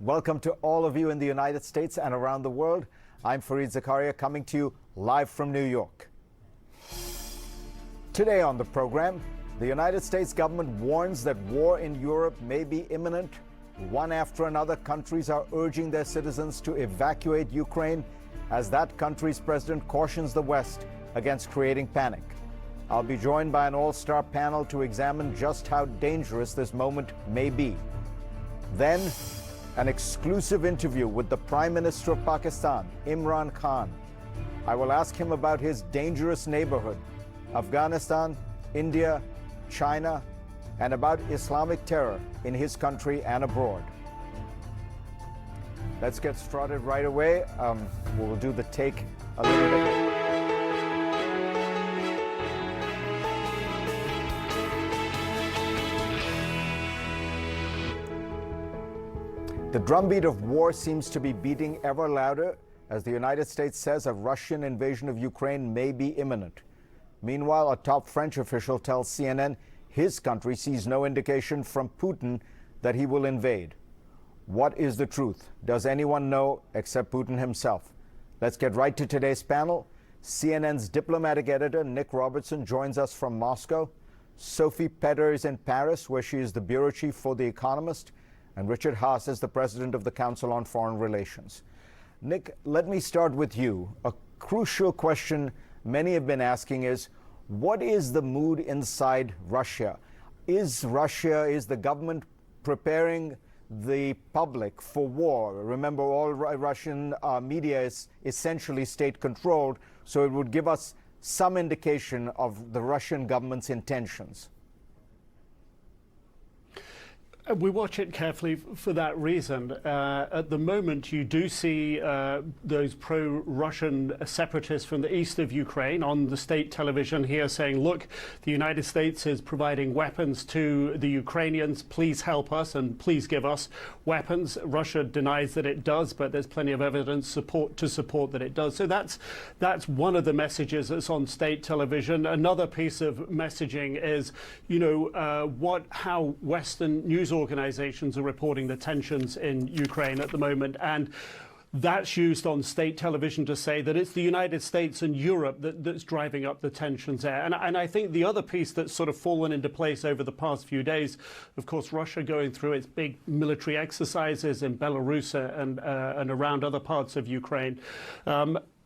Welcome to all of you in the United States and around the world. I'm Fareed Zakaria coming to you live from New York. Today on the program, the United States government warns that war in Europe may be imminent. One after another, countries are urging their citizens to evacuate Ukraine as that country's president cautions the West against creating panic. I'll be joined by an all-star panel to examine just how dangerous this moment may be. Then, an exclusive interview with the Prime Minister of Pakistan, Imran Khan. I will ask him about his dangerous neighborhood, Afghanistan, India, China, and about Islamic terror in his country and abroad. Let's get started right away. We'll do the take a little bit. The drumbeat of war seems to be beating ever louder as the United States says a Russian invasion of Ukraine may be imminent. Meanwhile, a top French official tells CNN his country sees no indication from Putin that he will invade. What is the truth? Does anyone know except Putin himself? Let's get right to today's panel. CNN's diplomatic editor, Nick Robertson, joins us from Moscow. Sophie Pedder is in Paris, where she is the bureau chief for The Economist. And Richard Haas is the president of the Council on Foreign Relations. Nick, let me start with you. A crucial question many have been asking is, what is the mood inside Russia? Is the government preparing the public for war? Remember, all Russian media is essentially state-controlled, so it would give us some indication of the Russian government's intentions. We watch it carefully for that reason. At the moment, you do see those pro-Russian separatists from the east of Ukraine on the state television here saying, look, the United States is providing weapons to the Ukrainians. Please help us and please give us weapons. Russia denies that it does, but there's plenty of evidence to support that it does. So that's one of the messages that's on state television. Another piece of messaging is, how Western news organizations are reporting the tensions in Ukraine at the moment, and that's used on state television to say that it's the United States and Europe that's driving up the tensions there. And I think the other piece that's sort of fallen into place over the past few days, of course, Russia going through its big military exercises in Belarus and around other parts of Ukraine.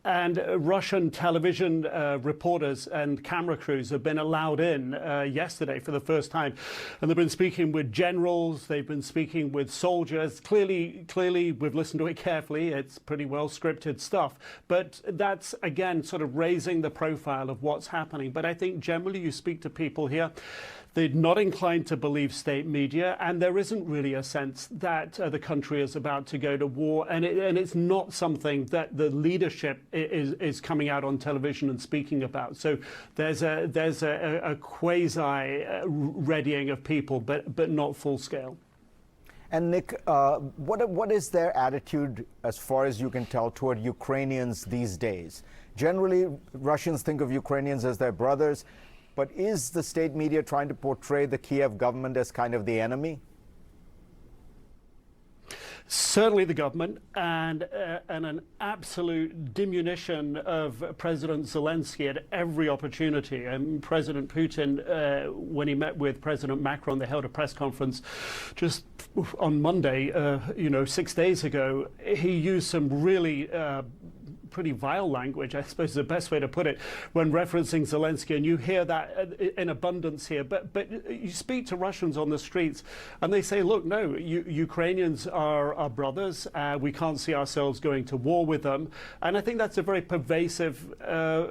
And Russian television reporters and camera crews have been allowed in yesterday for the first time. And they've been speaking with generals, they've been speaking with soldiers. Clearly, we've listened to it carefully. It's pretty well scripted stuff. But that's, again, sort of raising the profile of what's happening. But I think generally you speak to people here, they're not inclined to believe state media, and there isn't really a sense that the country is about to go to war, and it's not something that the leadership is coming out on television and speaking about. So there's a quasi readying of people, but not full scale. And Nick, what is their attitude, as far as you can tell, toward Ukrainians these days? Generally, Russians think of Ukrainians as their brothers. But is the state media trying to portray the Kiev government as kind of the enemy? Certainly the government, and an absolute diminution of President Zelensky at every opportunity. And President Putin, when he met with President Macron, they held a press conference just on Monday, 6 days ago. He used some really pretty vile language, I suppose is the best way to put it, when referencing Zelensky, and you hear that in abundance here. But you speak to Russians on the streets, and they say, look, no, Ukrainians are our brothers. We can't see ourselves going to war with them. And I think that's a very pervasive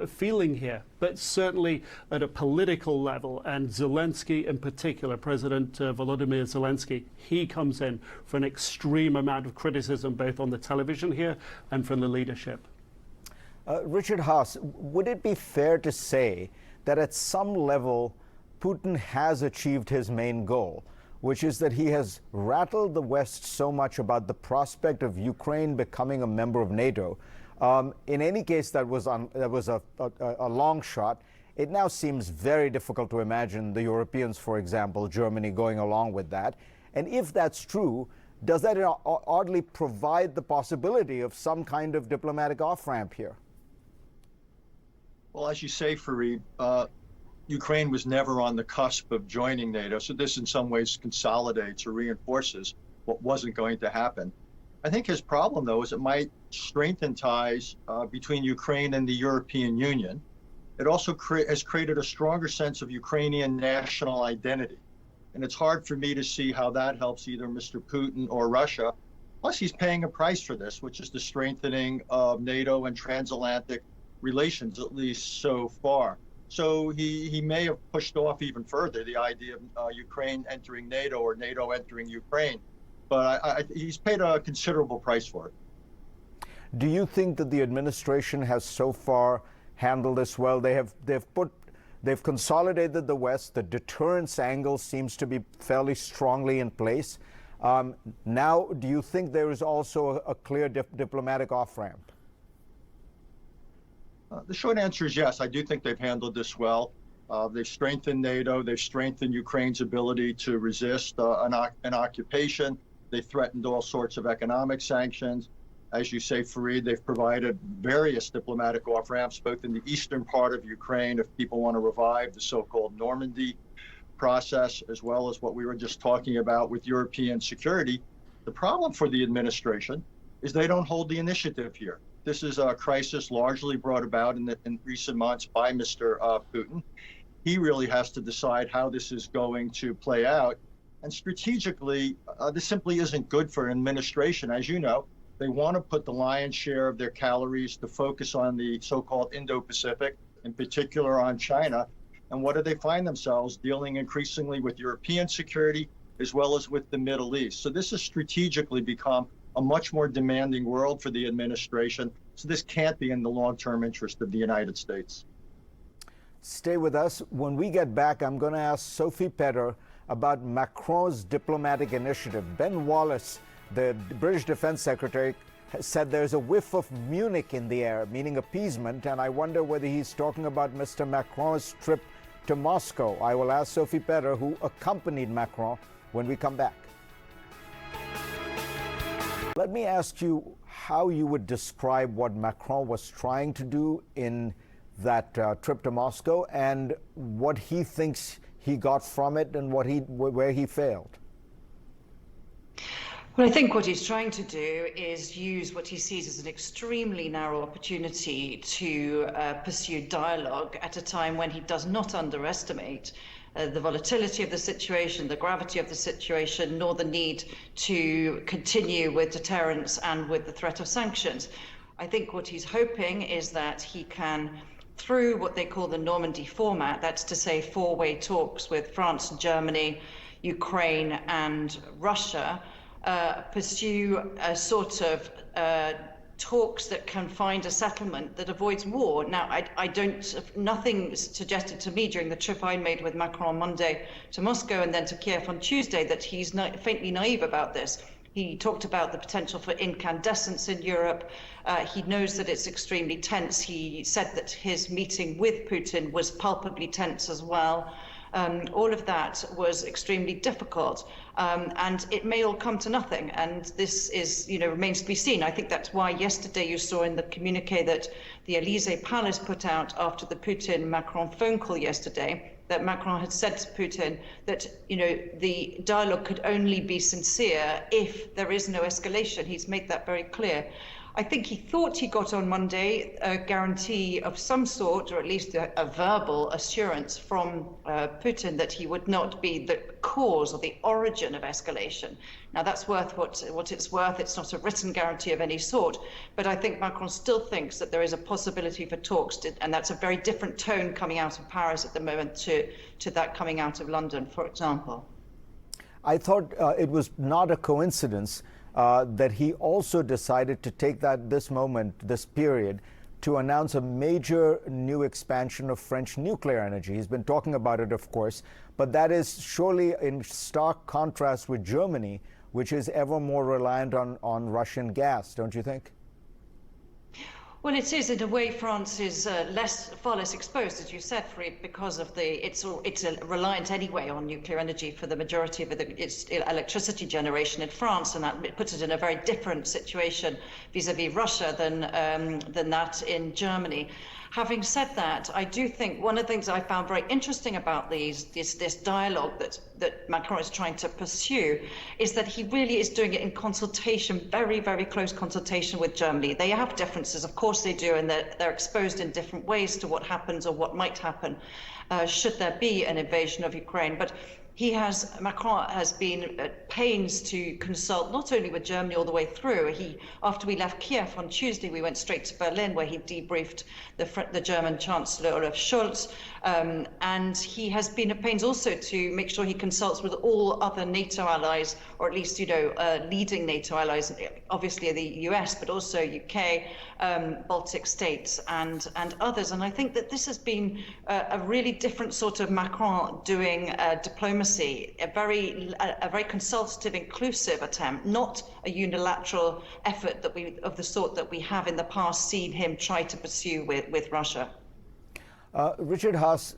feeling here. But certainly at a political level, and Zelensky in particular, President Volodymyr Zelensky, he comes in for an extreme amount of criticism, both on the television here and from the leadership. Richard Haas, would it be fair to say that at some level Putin has achieved his main goal, which is that he has rattled the West so much about the prospect of Ukraine becoming a member of NATO? In any case, that was a long shot. It now seems very difficult to imagine the Europeans, for example, Germany, going along with that. And if that's true, does that oddly provide the possibility of some kind of diplomatic off-ramp here? Well, as you say, Fareed, Ukraine was never on the cusp of joining NATO, so this in some ways consolidates or reinforces what wasn't going to happen. I think his problem, though, is it might strengthen ties between Ukraine and the European Union. It also has created a stronger sense of Ukrainian national identity. And it's hard for me to see how that helps either Mr. Putin or Russia. Plus, he's paying a price for this, which is the strengthening of NATO and transatlantic relations, at least so far. So he may have pushed off even further the idea of Ukraine entering NATO or NATO entering Ukraine. But he's paid a considerable price for it. Do you think that the administration has so far handled this well? They've consolidated the West. The deterrence angle seems to be fairly strongly in place. Now, do you think there is also a clear diplomatic off-ramp? The short answer is yes. I do think they've handled this well. They've strengthened NATO. They've strengthened Ukraine's ability to resist an occupation. They threatened all sorts of economic sanctions. As you say, Fareed, they've provided various diplomatic off-ramps, both in the eastern part of Ukraine, if people want to revive the so-called Normandy process, as well as what we were just talking about with European security. The problem for the administration is they don't hold the initiative here. This is a crisis largely brought about in recent months by Mr. Putin. He really has to decide how this is going to play out. And strategically, this simply isn't good for an administration. As you know, they want to put the lion's share of their calories to focus on the so-called Indo-Pacific, in particular on China. And what do they find themselves dealing increasingly with European security as well as with the Middle East? So this has strategically become a much more demanding world for the administration. So this can't be in the long-term interest of the United States. Stay with us. When we get back, I'm going to ask Sophie Petter about Macron's diplomatic initiative. Ben Wallace, the British Defense Secretary, said there's a whiff of Munich in the air, meaning appeasement, and I wonder whether he's talking about Mr. Macron's trip to Moscow. I will ask Sophie Petter, who accompanied Macron, when we come back. Let me ask you how you would describe what Macron was trying to do in that trip to Moscow and what he thinks he got from it and where he failed. Well, I think what he's trying to do is use what he sees as an extremely narrow opportunity to pursue dialogue at a time when he does not underestimate the volatility of the situation, the gravity of the situation, nor the need to continue with deterrence and with the threat of sanctions. I think what he's hoping is that he can, through what they call the Normandy format, that's to say four-way talks with France, Germany, Ukraine and Russia, pursue a sort of talks that can find a settlement that avoids war. Now, nothing suggested to me during the trip I made with Macron on Monday to Moscow and then to Kiev on Tuesday that he's faintly naive about this. He talked about the potential for incandescence in Europe. He knows that it's extremely tense. He said that his meeting with Putin was palpably tense as well. All of that was extremely difficult, and it may all come to nothing. And this is, remains to be seen. I think that's why yesterday you saw in the communique that the Elysee Palace put out after the Putin-Macron phone call yesterday, that Macron had said to Putin that, the dialogue could only be sincere if there is no escalation. He's made that very clear. I think he thought he got on Monday a guarantee of some sort, or at least a verbal assurance from Putin that he would not be the cause or the origin of escalation. Now, that's worth what it's worth. It's not a written guarantee of any sort. But I think Macron still thinks that there is a possibility for talks, and that's a very different tone coming out of Paris at the moment to that coming out of London, for example. I thought it was not a coincidence that he also decided to take this period, to announce a major new expansion of French nuclear energy. He's been talking about it, of course, but that is surely in stark contrast with Germany, which is ever more reliant on Russian gas, don't you think? Well, it is in a way. France is far less exposed, as you said, for it because of it's reliant anyway on nuclear energy for the majority of its electricity generation in France, and that puts it in a very different situation vis-à-vis Russia than that in Germany. Having said that, I do think one of the things I found very interesting about this dialogue that Macron is trying to pursue is that he really is doing it in consultation, very, very close consultation with Germany. They have differences, of course they do, and they're exposed in different ways to what happens or what might happen should there be an invasion of Ukraine. But Macron has been at pains to consult not only with Germany all the way through. After we left Kiev on Tuesday, we went straight to Berlin, where he debriefed the German Chancellor Olaf Scholz, and he has been at pains also to make sure he consults with all other NATO allies, or at least leading NATO allies, obviously the US, but also UK, Baltic states, and others. And I think that this has been a really different sort of Macron doing diplomacy. A very consultative, inclusive attempt, not a unilateral effort of the sort that we have in the past seen him try to pursue with Russia. Richard Haass,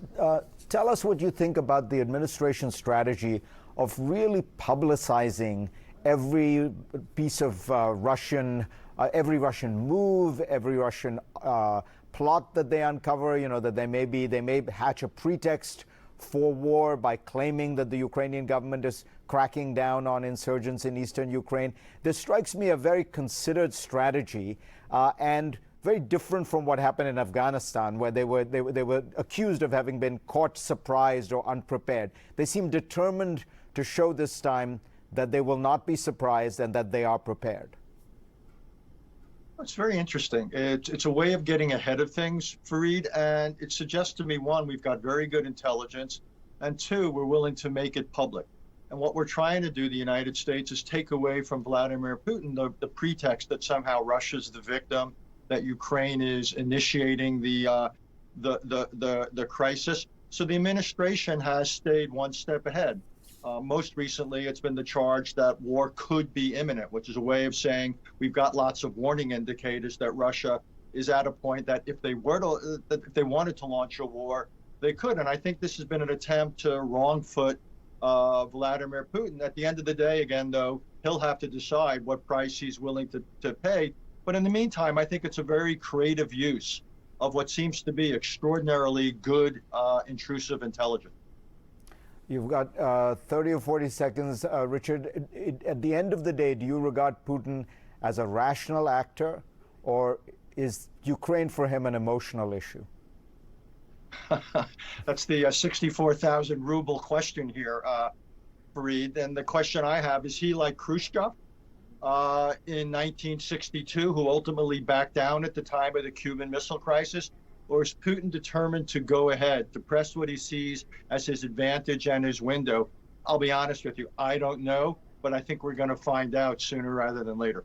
tell us what you think about the administration's strategy of really publicizing every piece of every Russian move, every Russian plot that they uncover. That they may hatch a pretext for war by claiming that the Ukrainian government is cracking down on insurgents in eastern Ukraine. This strikes me a very considered strategy and very different from what happened in Afghanistan, where they were accused of having been caught surprised or unprepared. They seem determined to show this time that they will not be surprised and that they are prepared. It's very interesting. It's a way of getting ahead of things, Fareed, and it suggests to me, one, we've got very good intelligence, and two, we're willing to make it public. And what we're trying to do, the United States, is take away from Vladimir Putin the pretext that somehow Russia's the victim, that Ukraine is initiating the crisis. So the administration has stayed one step ahead. Most recently, it's been the charge that war could be imminent, which is a way of saying we've got lots of warning indicators that Russia is at a point that if they wanted to launch a war, they could. And I think this has been an attempt to wrong foot Vladimir Putin. At the end of the day, again, though, he'll have to decide what price he's willing to pay. But in the meantime, I think it's a very creative use of what seems to be extraordinarily good intrusive intelligence. You've got 30 or 40 seconds, Richard. At the end of the day, do you regard Putin as a rational actor, or is Ukraine for him an emotional issue? That's the 64,000 ruble question here, Fareed. And the question I have, is he like Khrushchev in 1962, who ultimately backed down at the time of the Cuban Missile Crisis? Or is Putin determined to go ahead, to press what he sees as his advantage and his window? I'll be honest with you, I don't know, but I think we're going to find out sooner rather than later.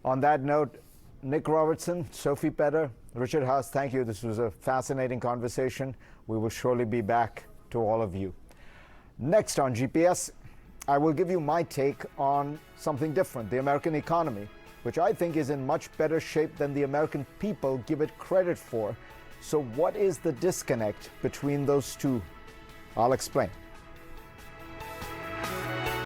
On that note, Nick Robertson, Sophie Petter, Richard Haass, thank you. This was a fascinating conversation. We will surely be back to all of you. Next on GPS, I will give you my take on something different, the American economy, which I think is in much better shape than the American people give it credit for. So what is the disconnect between those two? I'll explain.